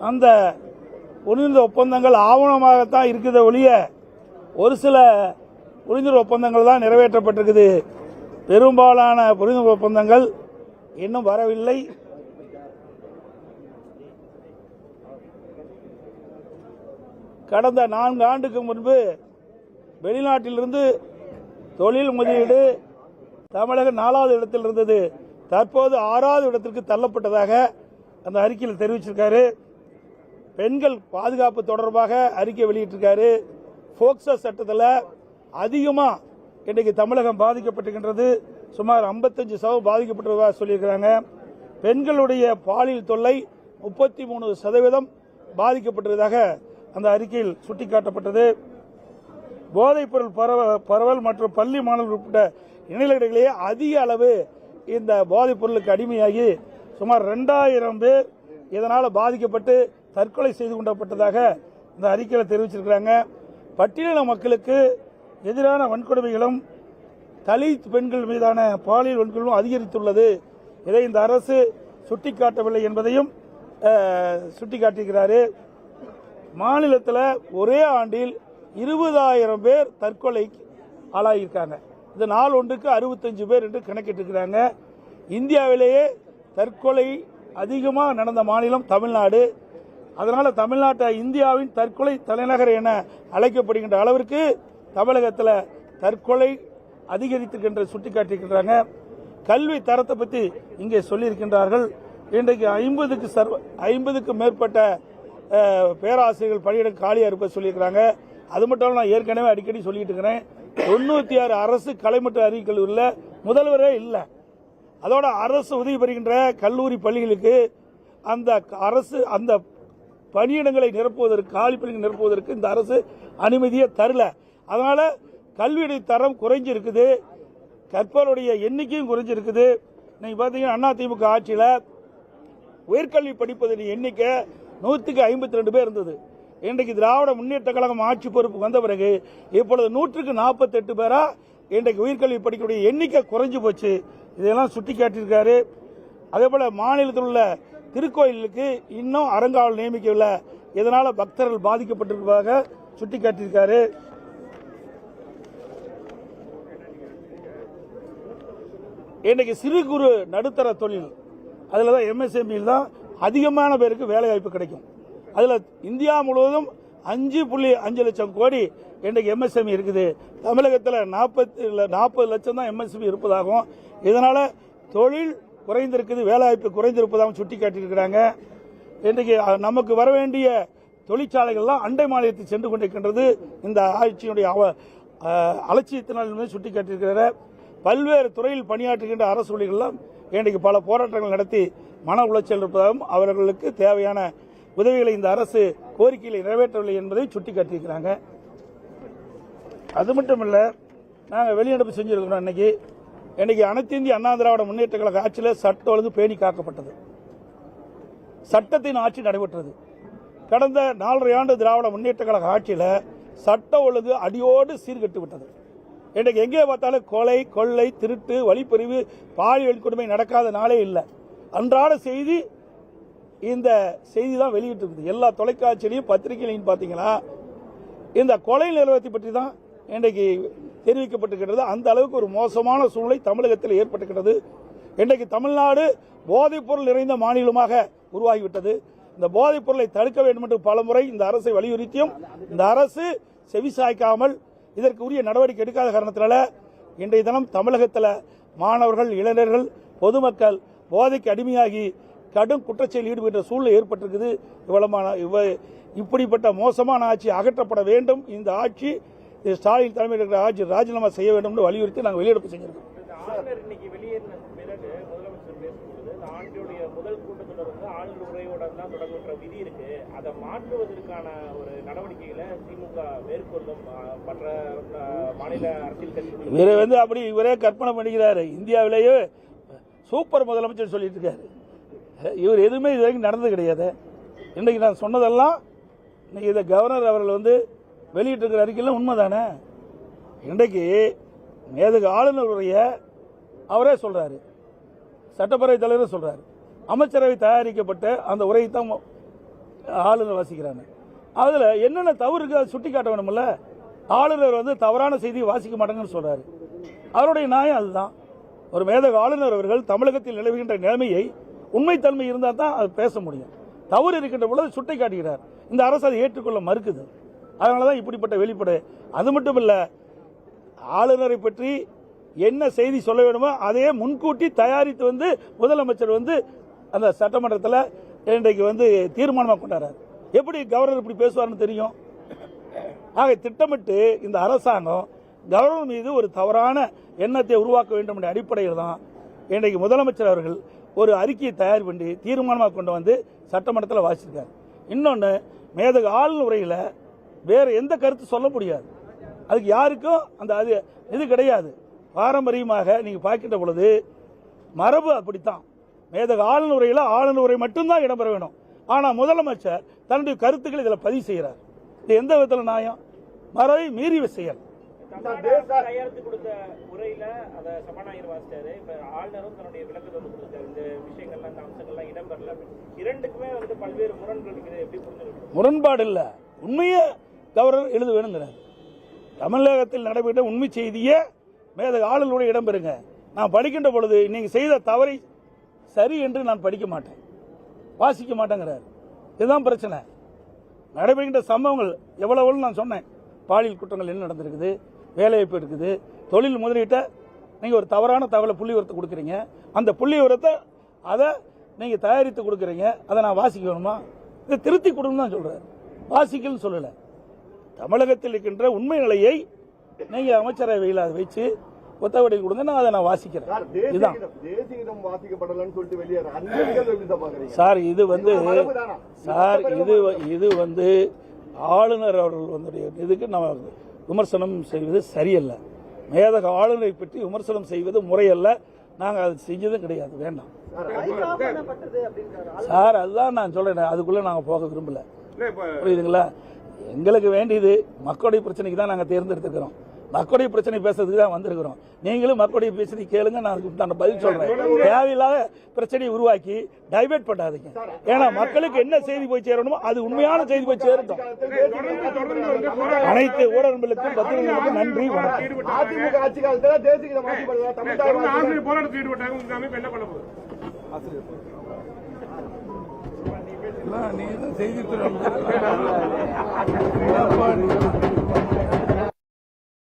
அந்த புரிந்துணர்வு ஒப்பந்தங்கள் ஆவணமாகத்தான் இருக்கிறத ஒழிய ஒரு சில புரிந்துணர்வு ஒப்பந்தங்கள் தான் நிறைவேற்றப்பட்டிருக்குது. பெரும்பாலான புரிந்துணர்வு ஒப்பந்தங்கள் இன்னும் வரவில்லை. கடந்த 4 ஆண்டுக்கு முன்பு வெளிநாட்டிலிருந்து தொழில் முதலீடு தமிழக 4வது இடத்தில் இருந்தது. தற்போது 6வது இடத்திற்கு தள்ளப்பட்டதாக அந்த அறிக்கையில் தெரிவிச்சிருக்காரு. பெண்கள் பாதுகாப்பு தொடர்பாக அறிக்கை வெளியிட்டிருக்காரு. போக்சோ சட்டத்தில் அதிகமாக இன்றைக்கு தமிழகம் பாதிக்கப்பட்டிருக்கின்றது. சுமார் 55% பாதிக்கப்பட்டதாக சொல்லியிருக்கிறாங்க. பெண்களுடைய பாலியல் தொல்லை 33% பாதிக்கப்பட்டதாக அந்த அறிக்கையில் சுட்டிக்காட்டப்பட்டது. போதைப்பொருள் பரவல் மற்றும் பள்ளி மாணவர்கள் உட்பட்ட இணையர்களிடையே அதிக அளவு இந்த போதைப் பொருளுக்கு அடிமையாகி சுமார் 2000 பேர் இதனால் பாதிக்கப்பட்டு தற்கொலை செய்து கொண்டப்பட்டதாக இந்த அறிக்கையில் தெரிவிச்சிருக்கிறாங்க. பட்டியலின மக்களுக்கு எதிரான வன்கொடுமைகளும் தலித் பெண்கள் மீதான பாலியல் வன்கொடுமையும் அதிகரித்துள்ளது. இதை இந்த அரசு சுட்டிக்காட்டவில்லை என்பதையும் சுட்டிக்காட்டியிருக்கிறார். மாநிலத்தில் ஒரே ஆண்டில் 20,000 பேர் தற்கொலை ஆளாகியிருக்காங்க. இந்த நாள் ஒன்றுக்கு 65 பேர் என்று கணக்கிட்டிருக்கிறாங்க. இந்தியாவிலேயே தற்கொலை அதிகமாக நடந்த மாநிலம் தமிழ்நாடு. அதனால தமிழ்நாட்டை இந்தியாவின் தற்கொலை தலைநகர் என அழைக்கப்படுகின்ற அளவிற்கு தமிழகத்தில் தற்கொலை அதிகரித்திருக்கின்ற சுட்டிக்காட்டியிருக்கிறாங்க. கல்வி தரத்தை பற்றி இங்கே சொல்லியிருக்கின்றார்கள். இன்றைக்கு 50க்கும் மேற்பட்ட பேராசிரியர்கள் பணியிடம் காலியாக இருப்ப சொல்லியிருக்கிறாங்க. அது மட்டும் நான் ஏற்கனவே அடிக்கடி சொல்லிட்டு இருக்கிறேன். 96 அரசு கலைமற்ற அறிவியல் கல்லூரியில் முதல்வரே இல்லை. அதோட அரசு உதவி பெறுகின்ற கல்லூரி பள்ளிகளுக்கு அந்த அரசு அந்த பணியிடங்களை நிரப்புவதற்கு காலி பணிகளை நிரப்புவதற்கு இந்த அரசு அனுமதியை தரல. அதனால கல்வியுடைய தரம் குறைஞ்சிருக்குது, கற்பவருடைய எண்ணிக்கையும் குறைஞ்சிருக்குது. நீங்க பாத்தீங்கன்னா அதிமுக ஆட்சியில் உயர்கல்வி படிப்பதன் எண்ணிக்கை 152 பேர் இருந்தது. இன்றைக்கு திராவிட முன்னேற்ற கழகம் ஆட்சி பொறுப்பு வந்த பிறகு இப்பொழுது 148 பேரா இன்றைக்கு உயர்கல்வி படிக்கக்கூடிய எண்ணிக்கை குறைஞ்சு போச்சு. இதெல்லாம் சுட்டிக்காட்டியிருக்காரு. அதே போல மாநிலத்தில் உள்ள திருக்கோயிலுக்கு இன்னும் அறங்காவல் நியமிக்கவில்லை. இதனால பக்தர்கள் பாதிக்கப்பட்டிருப்பதாக சுட்டிக்காட்டியிருக்காரு. இன்றைக்கு சிறு குறு நடுத்தர தொழில் அதில் தான் எம்எஸ்எம்இ தான் அதிகமான பேருக்கு வேலை வாய்ப்பு கிடைக்கும். அதில் இந்தியா முழுவதும் 5.5 லட்சம் கோடி இன்றைக்கு எம்எஸ்எம்இ இருக்குது. தமிழகத்தில் 40 லட்சம் தான் எம்எஸ்எம்இ இருப்பதாகவும் இதனால தொழில் குறைந்திருக்குது, வேலைவாய்ப்பு குறைந்திருப்பதாகவும் சுட்டிக்காட்டியிருக்கிறாங்க. இன்றைக்கு நமக்கு வர வேண்டிய தொழிற்சாலைகள்லாம் அண்டை மாநிலத்தை சென்று கொண்டிருக்கின்றது. இந்த ஆட்சியினுடைய அலட்சியத்தினால் சுட்டிக்காட்டியிருக்கிறார். பல்வேறு துறையில் பணியாற்றுகின்ற அரசு ஊழியர்கள்லாம் இன்றைக்கு பல போராட்டங்கள் நடத்தி மன உளைச்சல் இருப்பதாகவும் அவர்களுக்கு தேவையான உதவிகளை இந்த அரசு கோரிக்கைகளை நிறைவேற்றவில்லை என்பதை சுட்டிக்காட்டியிருக்கிறாங்க. அது மட்டும் இல்ல, நாங்கள் வெளிநடப்பு செஞ்சிருக்கிறோம். இன்னைக்கு அனைத்து இந்திய அண்ணா திராவிட முன்னேற்ற கழக ஆட்சியில் சட்ட ஒழுங்கு பேணி காக்கப்பட்டது, சட்டத்தின் ஆட்சி நடைபெற்றது. கடந்த 4.5 ஆண்டு திராவிட முன்னேற்ற கழக ஆட்சியில் சட்ட ஒழுங்கு அடியோடு சீர்கட்டு விட்டது. இன்றைக்கு எங்கே பார்த்தாலும் கொலை, கொள்ளை, திருட்டு, வழிப்பறிவு, பாலியல் கொடுமை நடக்காத நாளே இல்லை. அன்றாட செய்தி இந்த செய்தி தான் வெளியிட்டு இருக்குது. எல்லா தொலைக்காட்சியிலையும் பத்திரிகையிலையும் பார்த்தீங்கன்னா இந்த கொலை நிலவரத்தை பற்றி தான் இன்றைக்கு தெரிவிக்கப்பட்டிருக்கிறது. அந்த அளவுக்கு ஒரு மோசமான சூழ்நிலை தமிழகத்தில் ஏற்பட்டிருக்கிறது. இன்றைக்கு தமிழ்நாடு போதைப் பொருள் நிறைந்த மாநிலமாக உருவாகிவிட்டது. இந்த போதைப் பொருளை தடுக்க வேண்டும் என்று பலமுறை இந்த அரசை வலியுறுத்தியும் இந்த அரசு செவிசாய்க்காமல் இதற்கு உரிய நடவடிக்கை எடுக்காத காரணத்தினால இன்றைய தினம் தமிழகத்தில் மாணவர்கள், இளைஞர்கள், பொதுமக்கள் போதைக்கு அடிமையாகி கடும் குற்றச்செயலில் ஈடுபட்ட சூழ்நிலை ஏற்பட்டிருக்குது. இப்படிப்பட்ட மோசமான ஆட்சி அகற்றப்பட வேண்டும். இந்த ஆட்சி ஸ்டாலின் தலைமையில் இருக்கிற ஆட்சி ராஜினாமா செய்ய வேண்டும் என்று வலியுறுத்தி நாங்கள் வெளியெடுப்பு செஞ்சிருக்கோம். அப்படி இவரே கற்பனை பண்ணிக்கிறாரு. இந்தியாவிலேயே சூப்பர் முதலமைச்சர் சொல்லிட்டு இருக்காரு. இவர் எதுவுமே இது வரைக்கும் நடந்தது கிடையாது. இன்றைக்கு நான் சொன்னதெல்லாம் இன்னைக்கு இந்த கவர்னர் அவர்கள் வெளியிட்டிருக்கிற அறிக்கையில் உண்மைதானே. இன்றைக்கு மேதகு ஆளுநருடைய அவரே சொல்றாரு, சட்டப்பேரவை தலைவர் சொல்றாரு, அமைச்சரவை தயாரிக்கப்பட்ட அந்த உரையை தான் ஆளுநர் வாசிக்கிறாங்க. அதில் என்னென்ன தவறு இருக்கு அதை சுட்டி காட்ட வேணும்ல. ஆளுநர் வந்து தவறான செய்தியை வாசிக்க மாட்டாங்கன்னு சொல்றாரு. அவருடைய நியாயம் அதுதான். ஒரு மேதக ஆளுநர் அவர்கள் தமிழகத்தில் நிலவுகின்ற நிலைமையை உண்மைத்தன்மை இருந்தால் தான் அது பேச முடியும். தவறு இருக்கின்ற பொழுது சுட்டி காட்டுகிறார். இந்த அரசு அதை ஏற்றுக்கொள்ள மறுக்குது. அதனாலதான் இப்படிப்பட்ட வெளிப்பாடு. அது மட்டும் இல்ல, ஆளுநரை பற்றி என்ன செய்தி சொல்ல வேண்டுமோ அதையே முன்கூட்டி தயாரித்து வந்து முதலமைச்சர் வந்து அந்த சட்டமன்றத்தில் இன்றைக்கு வந்து தீர்மானமாக கொண்டாடுறார். எப்படி கவர்னர் இப்படி பேசுவார்னு தெரியும். ஆக திட்டமிட்டு இந்த அரசாங்கம் கவர்னர் மீது ஒரு தவறான எண்ணத்தை உருவாக்க வேண்டும் என்ற அடிப்படையில் தான் இன்றைக்கு முதலமைச்சர் அவர்கள் ஒரு அறிக்கையை தயார் பண்ணி தீர்மானமாக கொண்டு வந்து சட்டமன்றத்தில் வாசிச்சிருக்காரு. இன்னொன்று, மேதக ஆளுநர் உரையில் வேற எந்த கருத்து சொல்ல முடியாது. அதுக்கு யாருக்கும் அந்த அது இது கிடையாது. பாரம்பரியமாக நீங்க பார்க்கின்ற பொழுது மரபு அப்படித்தான். மேதக ஆளுநர் உரையில் ஆளுநர் உரை மட்டும்தான் இடம்பெற வேணும். ஆனால் முதலமைச்சர் தன்னுடைய கருத்துக்களை இதில் பதிவு செய்கிறார். இது எந்த விதத்தில் நியாயம்? மரபை மீறிய செயல். கையெழுத்து கொடுத்த உரையில அத சபாநாயகர் வாசிச்சாரு. இப்ப ஆளுநரும் தன்னுடைய விளக்கத்தை வந்து கொடுத்தாரு. இந்த விஷயங்கள்லாம் இந்த அம்சங்கள்லாம் இடம்பெறல. இரண்டுக்குமே வந்து பல்வேறு முரண்கள் இருக்குது. எப்படி புரிஞ்சுக்கணும்? முரண்பாடு இல்ல, உண்மையை கவர்னர் எழுத வேணுங்கிறார். தமிழகத்தில் நடைபெற்ற உண்மை செய்தியே மேதக ஆளுநருடைய இடம்பெறுங்க. நான் படிக்கின்ற பொழுது நீங்க செய்த தவறை சரி என்று நான் படிக்க மாட்டேன், வாசிக்க மாட்டேங்கிறார். இதுதான் பிரச்சனை. நடைபெறுகின்ற சம்பவங்கள் எவ்வளவு நான் சொன்னேன். பாலியல் குற்றங்கள் என்ன நடந்திருக்குது, வேலைவாய்ப்பு இருக்குது, தொழில் முதலீட்ட நீங்க ஒரு தவறான தகவலை புள்ளி விவரத்தை கொடுக்குறீங்க. அந்த புள்ளி விவரத்தை அதை நீங்க தயாரித்து கொடுக்குறீங்க. அதை நான் வாசிக்க வேணுமா? இதை திருத்தி கொடுன்னு தான் சொல்றேன், வாசிக்கலன்னு சொல்லல. தமிழகத்தில் இருக்கின்ற உண்மை நிலையை நீங்க அமைச்சரவையில் அதை வச்சு ஒத்தவடையில் கொடுங்க, நான் அதை நான் வாசிக்கிறேன். இதுதான் சார். இது வந்து சார் இது வந்து ஆளுநர் அவர்கள் வந்து இதுக்கு நம்ம விமர்சனம் செய்வது சரியல்ல. மேதக ஆளுநரை பற்றி விமர்சனம் செய்வது முறையல்ல. நாங்கள் அது செஞ்சதும் கிடையாது, வேண்டாம் சார். அதுதான் நான் சொல்றேன், அதுக்குள்ள நாங்கள் போக விரும்பல. புரியுதுங்களா? எங்களுக்கு வேண்டியது மக்களுடைய பிரச்சனைக்கு தான் நாங்கள் தேர்ந்தெடுத்துக்கிறோம். மக்களுடைய பிரச்சனை பேசுறதுக்கு தான் வந்திருக்கிறோம். நீங்களும் மக்களுடைய பிரச்சனை கேளுங்க, நான் பதில் சொல்றேன். தேவையில்லாத பிரச்சனையை உருவாக்கி டைவர்ட் பண்ணாதீங்க. ஏன்னா மக்களுக்கு என்ன செய்தி போய் சேரணுமோ அது உண்மையான செய்தி போய் சேரட்டும். அனைத்து ஊடகங்களுக்கும் பத்திரிகைகளுக்கும் நன்றி, வணக்கம். அதிமுக ஆட்சி காலத்தில் தேசிய செய்தித்துறை